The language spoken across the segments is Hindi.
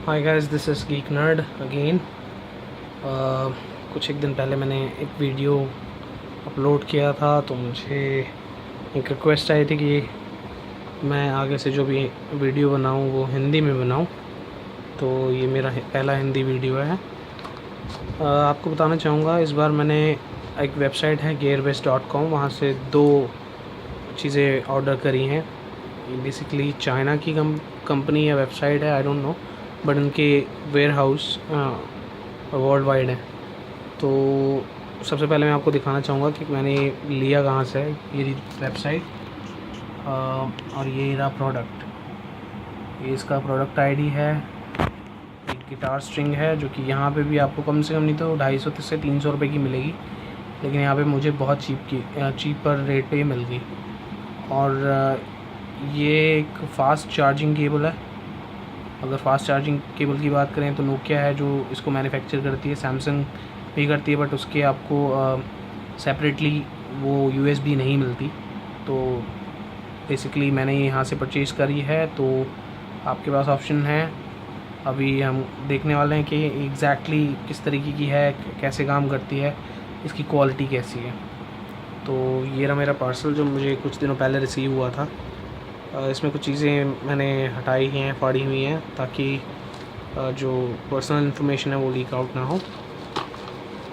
Hi guys, this is geek nerd again. कुछ एक दिन पहले मैंने एक वीडियो अपलोड किया था, तो मुझे एक रिक्वेस्ट आई थी कि मैं आगे से जो भी वीडियो बनाऊं वो हिंदी में बनाऊं। तो ये मेरा पहला हिंदी वीडियो है। आपको बताना चाहूँगा, इस बार मैंने एक वेबसाइट है gearbest.com, वहाँ से 2 चीज़ें ऑर्डर करी हैं। बेसिकली चाइना की कंपनी या वेबसाइट है, आई डोंट नो, बट उनके वेयर हाउस वर्ल्ड वाइड है। तो सबसे पहले मैं आपको दिखाना चाहूँगा कि मैंने लिया कहाँ से है। ये वेबसाइट और ये रहा प्रोडक्ट। ये इसका प्रोडक्ट आईडी है। एक गिटार स्ट्रिंग है जो कि यहाँ पे भी आपको कम से कम नहीं तो 250 से 300 रुपये की मिलेगी, लेकिन यहाँ पे मुझे बहुत चीपर रेट पे मिल गई। और ये एक फ़ास्ट चार्जिंग केबल है। अगर फास्ट चार्जिंग केबल की बात करें तो नोकिया है जो इसको मैन्युफैक्चर करती है, सैमसंग भी करती है, बट उसके आपको सेपरेटली वो यूएसबी नहीं मिलती। तो बेसिकली मैंने यहाँ से परचेज़ करी है। तो आपके पास ऑप्शन है। अभी हम देखने वाले हैं कि एग्जैक्टली किस तरीके की है, कैसे काम करती है, इसकी क्वालिटी कैसी है। तो ये रहा मेरा पार्सल जो मुझे कुछ दिनों पहले रिसीव हुआ था। इसमें कुछ चीज़ें मैंने हटाई हैं, फाड़ी हुई हैं, ताकि जो पर्सनल इन्फॉर्मेशन है वो लीक आउट ना हो।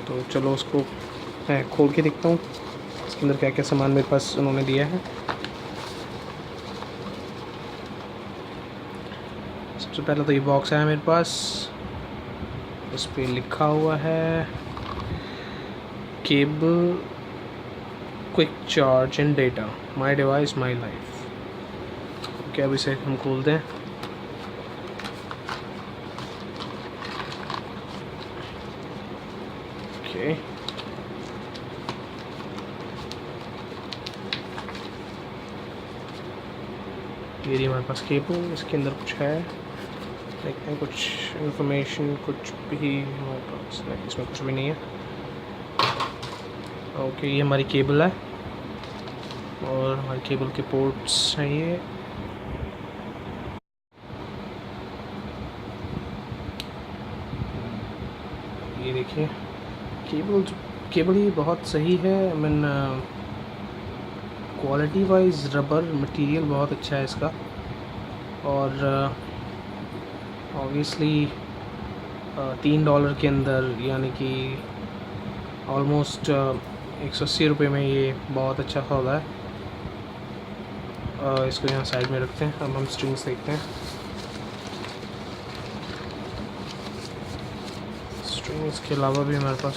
तो चलो उसको मैं खोल के देखता हूँ इसके अंदर क्या क्या सामान मेरे पास उन्होंने दिया है। सबसे पहले तो ये बॉक्स है मेरे पास। इस पर लिखा हुआ है cable quick charge and data, my device my life. क्या अब इसे हम खोलते हैं। ओके, ये रही हमारे पास केबल। इसके अंदर कुछ है, देखते हैं कुछ इन्फॉर्मेशन, कुछ भी हमारे पास नहीं, इसमें कुछ भी नहीं है। ओके, ये हमारी केबल है और हमारी केबल के पोर्ट्स हैं। ये देखिए केबल ही बहुत सही है। I mean quality wise rubber material बहुत अच्छा है इसका। और ऑब्वियसली $3 के अंदर, यानी कि ऑलमोस्ट 180 रुपये में ये बहुत अच्छा सौदा है। इसको यहाँ साइड में रखते हैं। अब हम स्ट्रिंग्स देखते हैं। स्ट्रिंग्स के अलावा भी हमारे पास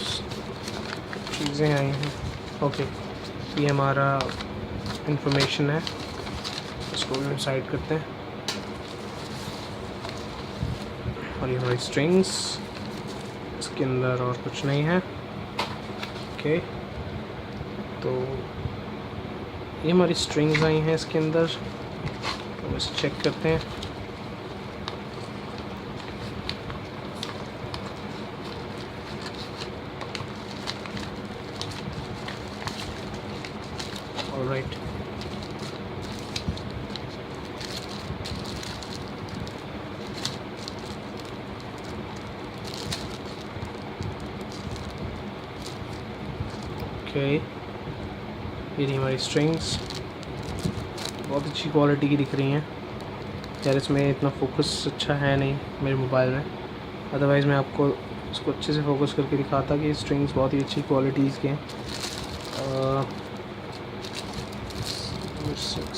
चीज़ें आई हैं। ओके, ये हमारा इंफॉर्मेशन है, इसको भी हम साइड करते हैं। और ये हमारी स्ट्रिंग्स, इसके अंदर और कुछ नहीं है। ओके, तो ये हमारी स्ट्रिंग्स आई हैं इसके अंदर। तो इसे चेक करते हैं। ऑलराइट, ओके, ये रही हमारी स्ट्रिंग्स। बहुत अच्छी क्वालिटी की दिख रही हैं यार। इसमें इतना फोकस अच्छा है नहीं मेरे मोबाइल में, अदरवाइज़ मैं आपको इसको अच्छे से फोकस करके दिखाता कि स्ट्रिंग्स बहुत ही अच्छी क्वालिटीज़ के हैं।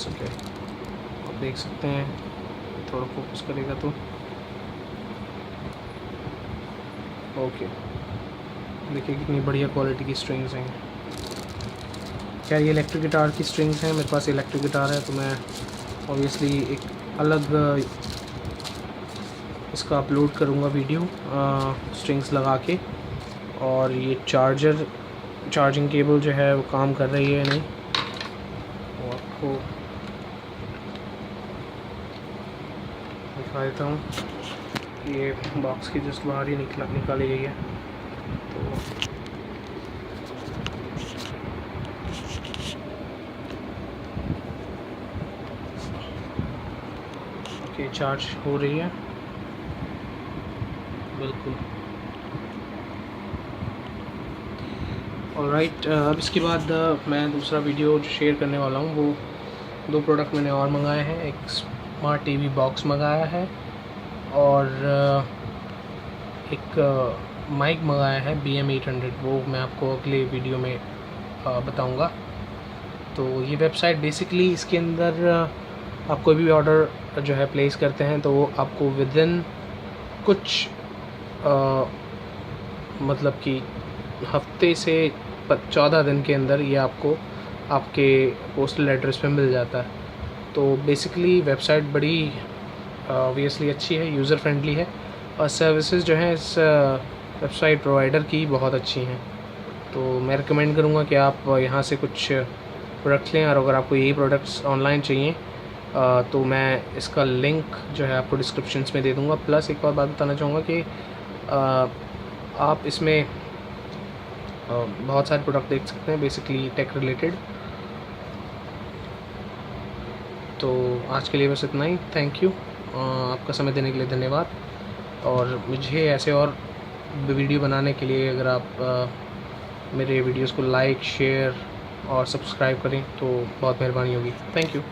ओके, आप देख सकते हैं, थोड़ा फोकस करेगा तो। ओके, देखिए कितनी बढ़िया क्वालिटी की स्ट्रिंग्स हैं। क्या ये इलेक्ट्रिक गिटार की स्ट्रिंग्स हैं? मेरे पास इलेक्ट्रिक गिटार है, तो मैं ऑब्वियसली एक अलग इसका अपलोड करूँगा वीडियो स्ट्रिंग्स लगा के। और ये चार्जिंग केबल जो है वो काम कर रही है नहीं, वो आपको दिखा देता हूँ। ये बॉक्स की जस्ट बाहर ही निकाली गई है। तो ओके, चार्ज हो रही है। बिल्कुल। ऑलराइट, अब इसके बाद मैं दूसरा वीडियो जो शेयर करने वाला हूँ वो 2 प्रोडक्ट मैंने और मंगाए हैं। एक स्मार्ट टीवी बॉक्स मंगाया है और एक माइक मंगाया है BM800, वो मैं आपको अगले वीडियो में बताऊंगा। तो ये वेबसाइट बेसिकली इसके अंदर आप कोई भी ऑर्डर जो है प्लेस करते हैं तो वो आपको विदिन कुछ मतलब कि हफ्ते से 14 दिन के अंदर ये आपको आपके पोस्टल एड्रेस पे मिल जाता है। तो बेसिकली वेबसाइट बड़ी ऑब्वियसली अच्छी है, यूज़र फ्रेंडली है और सर्विसेज जो हैं इस वेबसाइट प्रोवाइडर की बहुत अच्छी हैं। तो मैं रिकमेंड करूँगा कि आप यहाँ से कुछ प्रोडक्ट्स लें, और अगर आपको यही प्रोडक्ट्स ऑनलाइन चाहिए तो मैं इसका लिंक जो है आपको डिस्क्रिप्शन में दे दूँगा। प्लस एक और बात बताना चाहूँगा कि आप इसमें बहुत सारे प्रोडक्ट देख सकते हैं बेसिकली टेक रिलेटेड। तो आज के लिए बस इतना ही। थैंक यू, आपका समय देने के लिए धन्यवाद। और मुझे ऐसे और वीडियो बनाने के लिए अगर आप मेरे वीडियोस को लाइक, शेयर और सब्सक्राइब करें तो बहुत मेहरबानी होगी। Thank you.